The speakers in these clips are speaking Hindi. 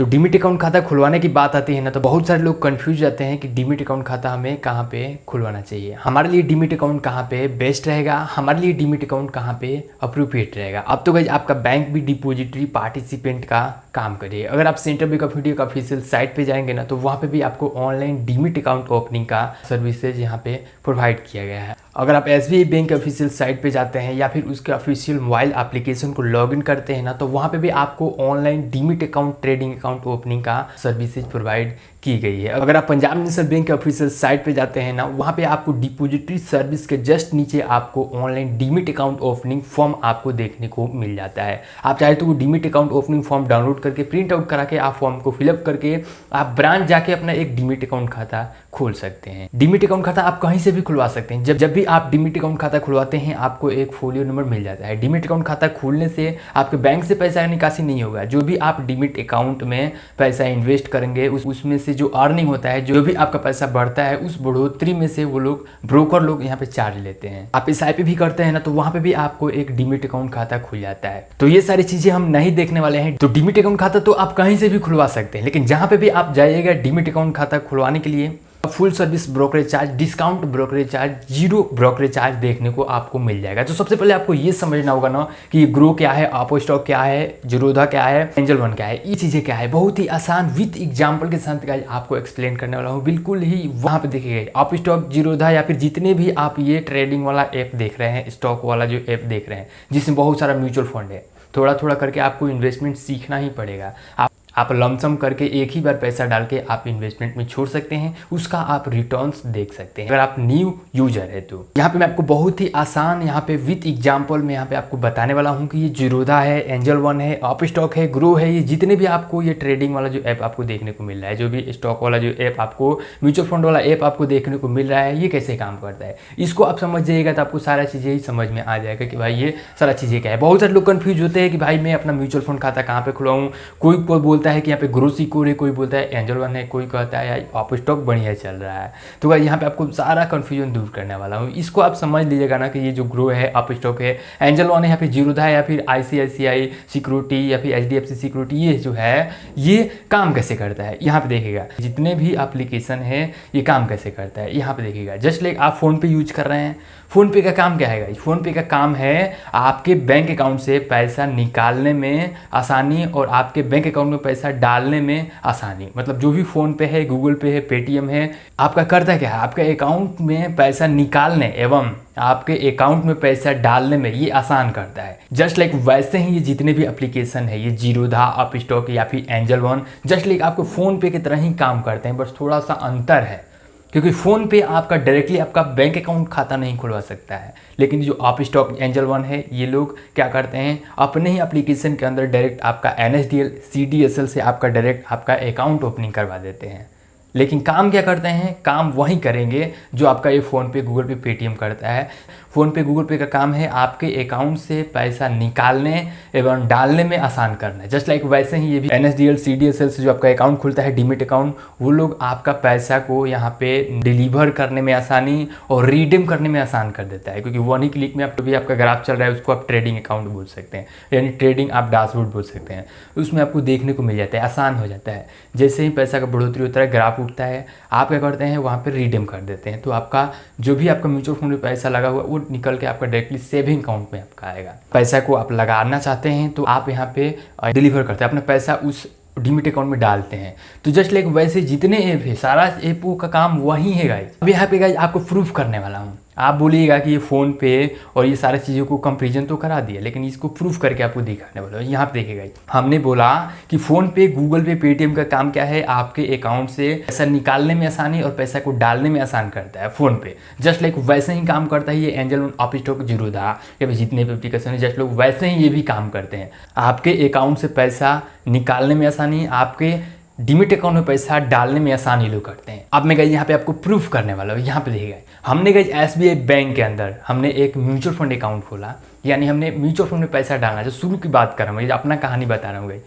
तो डीमैट अकाउंट खाता खुलवाने की बात आती है ना, तो बहुत सारे लोग कंफ्यूज जाते हैं कि डीमैट अकाउंट खाता हमें कहाँ पे खुलवाना चाहिए, हमारे लिए डीमैट अकाउंट कहाँ पे बेस्ट रहेगा, हमारे लिए डीमैट अकाउंट कहाँ पे अप्रोप्रिएट रहेगा। अब तो गाइस आपका बैंक भी डिपॉजिटरी पार्टिसिपेंट का काम करे। अगर आप सेंट्रल बैंक ऑफ इंडिया का ऑफिशियल साइट पे जाएंगे ना, तो वहाँ पे भी आपको ऑनलाइन डीमैट अकाउंट ओपनिंग का सर्विसेज यहाँ पे प्रोवाइड किया गया है। अगर आप SBI बैंक के ऑफिशियल साइट पे जाते हैं या फिर उसके ऑफिशियल मोबाइल एप्लीकेशन को लॉगिन करते हैं ना, तो वहाँ पे भी आपको online demat account trading account opening का सर्विसेज प्रोवाइड की गई है। अगर आप पंजाब नेशनल बैंक के ऑफिशियल साइट पे जाते हैं ना, वहाँ पे आपको डिपॉजिटरी सर्विस के जस्ट नीचे आपको online demat account opening form आपको देखने को मिल जाता है। आप चाहे तो वो demat account opening form download करके प्रिंट आउट करा के आप फॉर्म को फिलअप करके आप ब्रांच जाके अपना एक डीमैट अकाउंट खाता खोल सकते हैं। डीमैट अकाउंट खाता आप कहीं से भी खुलवा सकते हैं। जब भी आप डीमैट अकाउंट खाता खुलवाते हैं आपको एक फोलियो नंबर मिल जाता है। डीमैट अकाउंट खाता खोलने से आपके बैंक से पैसा निकासी नहीं होगा। जो भी आप डीमैट अकाउंट में पैसा इन्वेस्ट करेंगे उसमें से जो अर्निंग होता है, जो भी आपका पैसा बढ़ता है, उस बढ़ोतरी में से वो लोग ब्रोकर लोग यहाँ पे चार्ज लेते हैं। आप SIP भी करते हैं ना, तो वहाँ पे भी आपको एक डीमैट अकाउंट खाता खुल जाता है। तो ये सारी चीजें हम नहीं देखने वाले हैं। तो डीमैट अकाउंट खाता तो आप कहीं से भी खुलवा सकते हैं, लेकिन जहाँ पे भी आप जाइएगा डीमैट अकाउंट खाता खुलवाने के लिए full service brokerage charge, discount brokerage charge, zero brokerage charge देखने को आपको मिल जाएगा। तो सबसे पहले आपको ये समझना होगा ना कि ग्रो क्या है, अपो स्टॉक क्या है, जीरोधा क्या है, एंजल वन क्या है, ये चीजें क्या है। बहुत ही आसान विद एग्जांपल के साथ गाइस आपको एक्सप्लेन करने वाला हूँ। बिल्कुल ही वहां पे देखिएगा अपो स्टॉक, जीरोधा या फिर जितने भी आप ये ट्रेडिंग वाला ऐप देख रहे हैं, स्टॉक वाला जो ऐप देख रहे हैं जिसमें बहुत सारा म्यूचुअल फंड है, थोड़ा थोड़ा करके आपको इन्वेस्टमेंट सीखना ही पड़ेगा। आप लमसम करके एक ही बार पैसा डाल के आप इन्वेस्टमेंट में छोड़ सकते हैं, उसका आप रिटर्न्स देख सकते हैं अगर आप न्यू यूजर है तो। यहाँ पे मैं आपको बहुत ही आसान यहाँ पे विद एग्जांपल में यहाँ पे आपको बताने वाला हूँ कि ये जीरोधा है, एंजल वन है, अपो स्टॉक है, ग्रो है, ये जितने भी आपको ये ट्रेडिंग वाला जो ऐप आपको देखने को मिल रहा है, जो भी स्टॉक वाला जो ऐप आपको, म्यूचुअल फंड वाला ऐप आपको देखने को मिल रहा है, ये कैसे काम करता है, इसको आप समझ जाइएगा तो आपको सारा चीज़ें ही समझ में आ जाएगा कि भाई ये सारा चीज़ें क्या है। बहुत सारे लोग कन्फ्यूज होते हैं कि भाई मैं अपना म्यूचुअल फंड खाता कहाँ पे खुलवाऊँ। कोई बोलता है कि यहाँ पे ग्रो सिक्योर है, कोई बोलता है एंजल वन है, कोई कहता है यार अपो स्टॉक बढ़िया चल रहा है। तो भाई यहाँ पे आपको सारा कंफ्यूजन दूर करने वाला हूँ। इसको आप समझ लीजिएगा ना कि ये जो ग्रो है, अपो स्टॉक है, एंजल वन है, या फिर जीरोधा है, या फिर ICICI सिक्योरिटी या फिर HDFC सिक्योरिटी, ये जो है ये काम कैसे करता है। यहाँ पे देखिएगा जितने भी एप्लीकेशन है ये काम कैसे करता है। यहाँ पे देखिएगा जस्ट लाइक आप फोन पे यूज कर रहे हैं, फोन पे का काम क्या है? फोन पे का काम है आपके बैंक अकाउंट से पैसा निकालने में आसानी और आपके बैंक अकाउंट में पैसा डालने में आसानी। मतलब जो भी फोन पे है, गूगल पे है, पेटीएम है, आपका करता क्या है, आपके अकाउंट में पैसा निकालने एवं आपके अकाउंट में पैसा डालने में ये आसान करता है। जस्ट लाइक वैसे ही ये जितने भी एप्लीकेशन है, ये जीरोधा, अपो स्टॉक या फिर एंजल वन, जस्ट लाइक आपको फोन पे की तरह ही काम करते हैं, बस थोड़ा सा अंतर है क्योंकि फ़ोन पे आपका डायरेक्टली आपका बैंक अकाउंट खाता नहीं खुलवा सकता है, लेकिन जो अपो स्टॉक, एंजल वन है, ये लोग क्या करते हैं अपने ही एप्लीकेशन के अंदर डायरेक्ट आपका NSDL CDSL से आपका डायरेक्ट आपका अकाउंट ओपनिंग करवा देते हैं। लेकिन काम क्या करते हैं? काम वही करेंगे जो आपका ये फ़ोन पे, गूगल पे, पेटीएम करता है। फ़ोन पे, गूगल पे का काम है आपके अकाउंट से पैसा निकालने एवं डालने में आसान करना है। जस्ट लाइक वैसे ही ये भी NSDL CDSL से जो आपका अकाउंट खुलता है, डीमैट अकाउंट, वो लोग आपका पैसा को यहाँ पे डिलीवर करने में आसानी और रिडीम करने में आसान कर देता है, क्योंकि वन ही क्लिक में आप भी आपका ग्राफ चल रहा है उसको आप ट्रेडिंग अकाउंट बोल सकते हैं, यानी ट्रेडिंग आप डैशबोर्ड बोल सकते हैं। उसमें आपको देखने को मिल जाता है, आसान हो जाता है। जैसे ही पैसा का बढ़ोतरी होता है, ग्राफ उठता है, आप क्या करते हैं वहाँ पे रिडीम कर देते हैं, तो आपका जो भी आपका म्यूचुअल फंड में पैसा लगा हुआ वो निकल के आपका डायरेक्टली सेविंग अकाउंट में आपका आएगा। पैसा को आप लगाना चाहते हैं तो आप यहाँ पे डिलीवर करते हैं, अपना पैसा उस डीमैट अकाउंट में डालते हैं। तो जस्ट लाइक वैसे जितने ऐप है, सारा ऐपों का काम वही है गाइज। अब यहाँ पे गाइज आपको प्रूफ करने वाला हूँ। आप बोलिएगा कि ये फ़ोन पे और ये सारी चीज़ों को कंपेरिजन तो करा दिया, लेकिन इसको प्रूफ करके आपको दिखाने वाला हूँ। यहाँ पे देखिएगा हमने बोला कि फ़ोन पे, गूगल पे, पेटीएम का काम क्या है, आपके अकाउंट से पैसा निकालने में आसानी और पैसा को डालने में आसान करता है फ़ोन पे। जस्ट लाइक वैसे ही काम करता है ये एंजल वन, अपो स्टॉक, जीरोधा या फिर जितने भी एप्लीकेशन है, जस्ट लोग वैसे ही ये भी काम करते हैं। आपके अकाउंट से पैसा निकालने में आसानी, आपके डीमैट अकाउंट में पैसा डालने में आसानी लोग करते हैं। अब मैं गाइस यहाँ पे आपको प्रूफ करने वाला हूँ। यहाँ पे देखिएगा हमने गाइस SBI बैंक के अंदर हमने एक म्यूचुअल फंड अकाउंट खोला, यानी हमने म्यूचुअल फंड में पैसा डालना। जो शुरू की बात कर रहा हूँ, अपना कहानी बता रहा हूँ गाइस।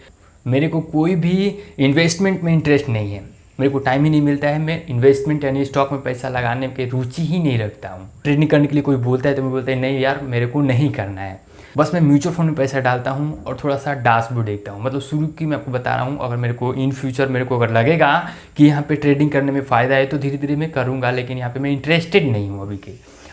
मेरे को कोई भी इन्वेस्टमेंट में इंटरेस्ट नहीं है, मेरे को टाइम ही नहीं मिलता है। मैं इन्वेस्टमेंट यानी स्टॉक में पैसा लगाने की रुचि ही नहीं रखता हूँ। ट्रेडिंग करने के लिए कोई बोलता है तो मैं बोलता है नहीं यार मेरे को नहीं करना है। बस मैं म्यूचुअल फंड में पैसा डालता हूँ और थोड़ा सा डैशबोर्ड देखता हूँ। मतलब शुरू की मैं आपको बता रहा हूँ, अगर मेरे को इन फ्यूचर मेरे को अगर लगेगा कि यहाँ पे ट्रेडिंग करने में फ़ायदा है तो धीरे धीरे मैं करूँगा, लेकिन यहाँ पे मैं इंटरेस्टेड नहीं हूँ।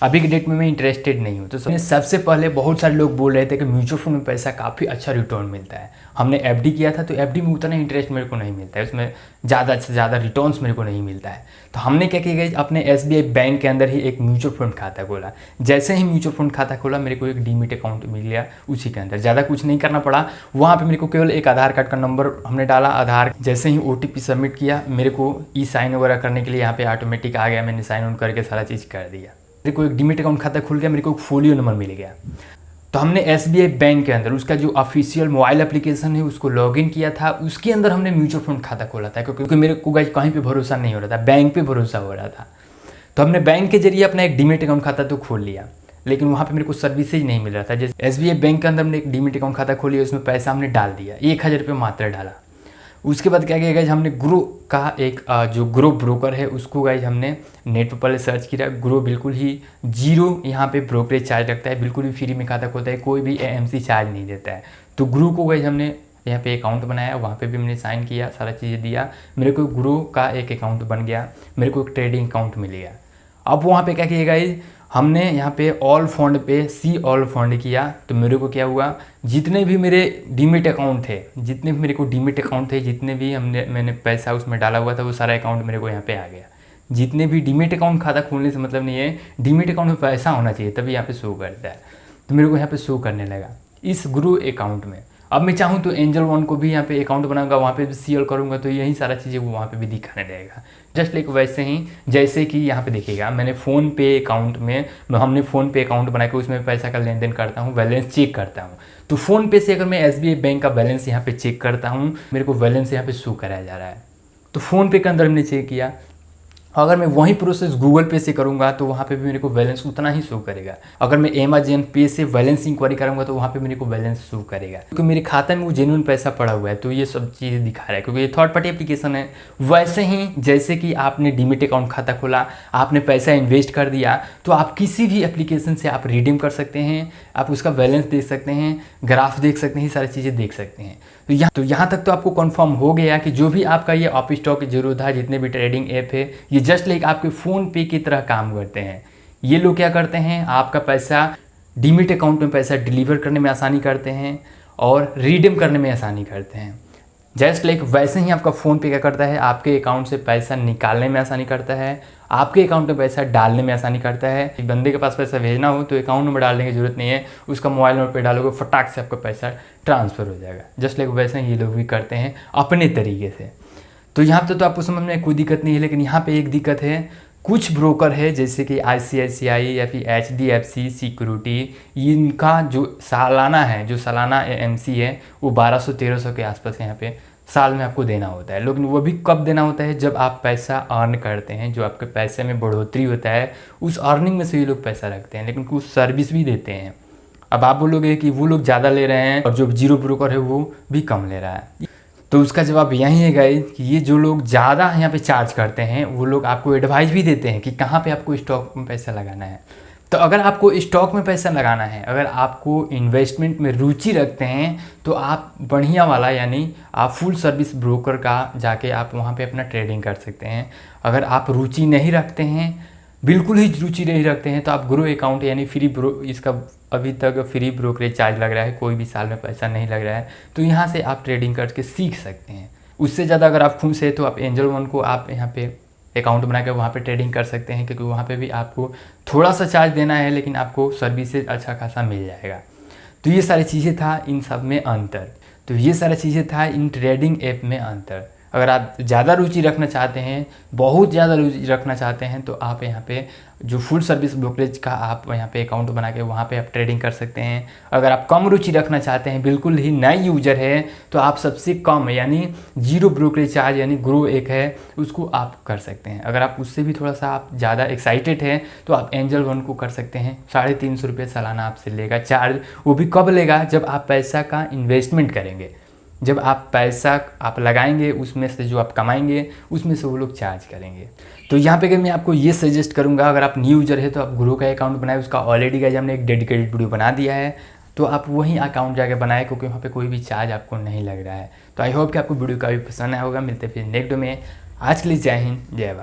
अभी के डेट में मैं इंटरेस्टेड नहीं हूँ। तो सबसे पहले बहुत सारे लोग बोल रहे थे कि म्यूचुअल फंड में पैसा काफ़ी अच्छा रिटर्न मिलता है। हमने एफडी किया था तो एफडी में उतना इंटरेस्ट मेरे को नहीं मिलता है, उसमें ज़्यादा से ज़्यादा रिटर्न्स मेरे को नहीं मिलता है। तो हमने क्या किया, अपने एसबीआई बैंक के अंदर ही एक म्यूचुअल फंड खाता खोला। जैसे ही म्यूचुअल फंड खाता खोला मेरे को एक डीमिट अकाउंट मिल गया, उसी के अंदर ज़्यादा कुछ नहीं करना पड़ा। वहाँ पर मेरे को केवल एक आधार कार्ड का नंबर हमने डाला, आधार जैसे ही OTP सबमिट किया मेरे को ई साइन वगैरह करने के लिए यहाँ पे ऑटोमेटिक आ गया। मैंने साइन ऑन करके सारा चीज़ कर दिया। मेरे को एक डीमिट अकाउंट खाता खुल गया, मेरे को एक फोलियो नंबर मिल गया। तो हमने एसबीआई बैंक के अंदर उसका जो ऑफिशियल मोबाइल एप्लीकेशन है उसको लॉगिन किया था, उसके अंदर हमने म्यूचुअल फंड खाता खोला था, क्योंकि मेरे को गाइस कहीं पे भरोसा नहीं हो रहा था, बैंक पे भरोसा हो रहा था। तो हमने बैंक के जरिए अपना एक डीमिट अकाउंट खाता तो खोल लिया, लेकिन वहाँ पे मेरे को सर्विसेज नहीं मिल रहा था। जैसे एसबीआई बैंक के अंदर हमने एक डीमिट अकाउंट खाता खोली, उसमें पैसा हमने डाल दिया, 1000 रुपये मात्र डाला। उसके बाद क्या किया गाइस, हमने ग्रो का एक जो ग्रो ब्रोकर है उसको गाइस हमने नेट पर पहले सर्च किया। ग्रो बिल्कुल ही जीरो यहाँ पे ब्रोकरेज चार्ज रखता है, बिल्कुल भी फ्री में खाता खोलता है, कोई भी AMC चार्ज नहीं देता है। तो ग्रो को गाइस हमने यहाँ पे अकाउंट बनाया, वहाँ पे भी मैंने साइन किया, सारा चीज़ें दिया, मेरे को ग्रो का एक अकाउंट बन गया, मेरे को एक ट्रेडिंग अकाउंट मिल गया। अब वहाँ पे क्या किया गाइस, हमने यहाँ पे ऑल फंड पे सी ऑल फंड किया। तो मेरे को क्या हुआ, जितने भी मेरे डीमिट अकाउंट थे, जितने भी मेरे को डीमिट अकाउंट थे, जितने भी मैंने पैसा उसमें डाला हुआ था वो सारा अकाउंट मेरे को यहाँ पे आ गया। जितने भी डीमिट अकाउंट खाता खोलने से मतलब नहीं है, डीमिट अकाउंट में पैसा होना चाहिए तभी यहाँ पे शो करता है। तो मेरे को यहाँ पे शो करने लगा इस ग्रो अकाउंट में। अब मैं चाहूँ तो एंजल वन को भी यहाँ पे अकाउंट बनाऊंगा, वहाँ पे भी सीएल करूँगा तो यही सारा चीज़ें वो वहाँ पे भी दिखाने रहेगा। जस्ट लाइक वैसे ही जैसे कि यहाँ पे देखिएगा, मैंने फ़ोन पे अकाउंट में हमने फ़ोन पे अकाउंट बना के उसमें पैसा का लेन देन करता हूँ, बैलेंस चेक करता हूँ। तो फ़ोन पे से अगर मैं एसबीआई बैंक का बैलेंस यहाँ पे चेक करता हूँ, मेरे को बैलेंस यहाँ पे शो कराया जा रहा है। तो फ़ोन पे के अंदर हमने चेक किया, अगर मैं वही प्रोसेस गूगल पे से करूँगा तो वहाँ पे भी मेरे को बैलेंस उतना ही शो करेगा। अगर मैं अमेजन पे से बैलेंस इंक्वायरी करूँगा तो वहाँ पे मेरे को बैलेंस शो करेगा, क्योंकि मेरे खाते में वो जेन्युइन पैसा पड़ा हुआ है। तो ये सब चीज़ें दिखा रहा है क्योंकि ये थर्ड पार्टी एप्लीकेशन है। वैसे ही जैसे कि आपने डीमिट अकाउंट खाता खोला, आपने पैसा इन्वेस्ट कर दिया, तो आप किसी भी एप्लीकेशन से आप रिडीम कर सकते हैं, आप उसका बैलेंस देख सकते हैं, ग्राफ देख सकते हैं, सारी चीज़ें देख सकते हैं। तो यहाँ तक तो आपको कंफर्म हो गया कि जो भी आपका ये ऑफ स्टॉक जरूरत है, जितने भी ट्रेडिंग ऐप है, ये जस्ट लाइक आपके फ़ोन पे की तरह काम करते हैं। ये लोग क्या करते हैं, आपका पैसा डीमिट अकाउंट में पैसा डिलीवर करने में आसानी करते हैं और रिडीम करने में आसानी करते हैं। जस्ट लाइक वैसे ही आपका फ़ोन पे क्या करता है, आपके अकाउंट से पैसा निकालने में आसानी करता है, आपके अकाउंट में पैसा डालने में आसानी करता है। एक बंदे के पास पैसा भेजना हो तो अकाउंट नंबर डालने की जरूरत नहीं है, उसका मोबाइल नंबर पे डालोगे, फटाक से आपका पैसा ट्रांसफ़र हो जाएगा। जस्ट लाइक वैसे ही ये लोग भी करते हैं अपने तरीके से। तो यहाँ पे तो आपको समझ में कोई दिक्कत नहीं है, लेकिन यहाँ पे एक दिक्कत है, कुछ ब्रोकर है जैसे कि ICICI या फिर HDFC सिक्योरिटी, इनका जो सालाना है, जो सालाना AMC है वो 1200-1300 के आसपास यहाँ पे साल में आपको देना होता है। लेकिन वो भी कब देना होता है, जब आप पैसा अर्न करते हैं, जो आपके पैसे में बढ़ोतरी होता है उस अर्निंग में से ये लोग पैसा रखते हैं, लेकिन कुछ सर्विस भी देते हैं। अब आप बोलोगे कि वो लोग ज़्यादा ले रहे हैं और जो जीरो ब्रोकर है वो भी कम ले रहा है। तो उसका जवाब यही है गाइस कि ये जो लोग ज़्यादा यहाँ पे चार्ज करते हैं वो लोग आपको एडवाइस भी देते हैं कि कहाँ पे आपको स्टॉक में पैसा लगाना है। तो अगर आपको स्टॉक में पैसा लगाना है, अगर आपको इन्वेस्टमेंट में रुचि रखते हैं, तो आप बढ़िया वाला यानी आप फुल सर्विस ब्रोकर का जाके आप वहाँ पे अपना ट्रेडिंग कर सकते हैं। अगर आप रुचि नहीं रखते हैं, बिल्कुल ही रुचि नहीं रखते हैं, तो आप ग्रो अकाउंट यानी इसका अभी तक फ्री ब्रोकरेज चार्ज लग रहा है, कोई भी साल में पैसा नहीं लग रहा है, तो यहाँ से आप ट्रेडिंग करके सीख सकते हैं। उससे ज़्यादा अगर आप खुश है तो आप एंजल वन को आप यहाँ पे अकाउंट बना कर वहाँ पे ट्रेडिंग कर सकते हैं, क्योंकि वहाँ पे भी आपको थोड़ा सा चार्ज देना है, लेकिन आपको सर्विसेज अच्छा खासा मिल जाएगा। तो ये सारी चीज़ें था इन सब में अंतर। तो ये सारी चीज़ें था इन ट्रेडिंग ऐप में अंतर। अगर आप ज़्यादा रुचि रखना चाहते हैं, बहुत ज़्यादा रुचि रखना चाहते हैं, तो आप यहाँ पे जो फुल सर्विस ब्रोकरेज का आप यहाँ पे अकाउंट बना के वहाँ पे आप ट्रेडिंग कर सकते हैं। अगर आप कम रुचि रखना चाहते हैं, बिल्कुल ही नए यूजर है, तो आप सबसे कम यानी जीरो ब्रोकरेज चार्ज यानी ग्रो एक है, उसको आप कर सकते हैं। अगर आप उससे भी थोड़ा सा आप ज़्यादा एक्साइटेड हैं तो आप एंजल वन को कर सकते हैं। 350 रुपये सालाना आपसे लेगा चार्ज। वो भी कब लेगा, जब आप पैसा का इन्वेस्टमेंट करेंगे, जब आप पैसा आप लगाएंगे, उसमें से जो आप कमाएंगे उसमें से वो लोग चार्ज करेंगे। तो यहाँ पे मैं आपको ये सजेस्ट करूँगा, अगर आप न्यू यूजर है तो आप ग्रो का अकाउंट बनाए। उसका ऑलरेडी गाइस हमने एक डेडिकेटेड वीडियो बना दिया है, तो आप वही अकाउंट जाके बनाए, क्योंकि वहाँ पे कोई भी चार्ज आपको नहीं लग रहा है। तो आई होप कि आपको वीडियो काफ़ी पसंद आया होगा। मिलते हैं फिर नेक्स्ट में। आज के लिए जय हिंद, जय भारत।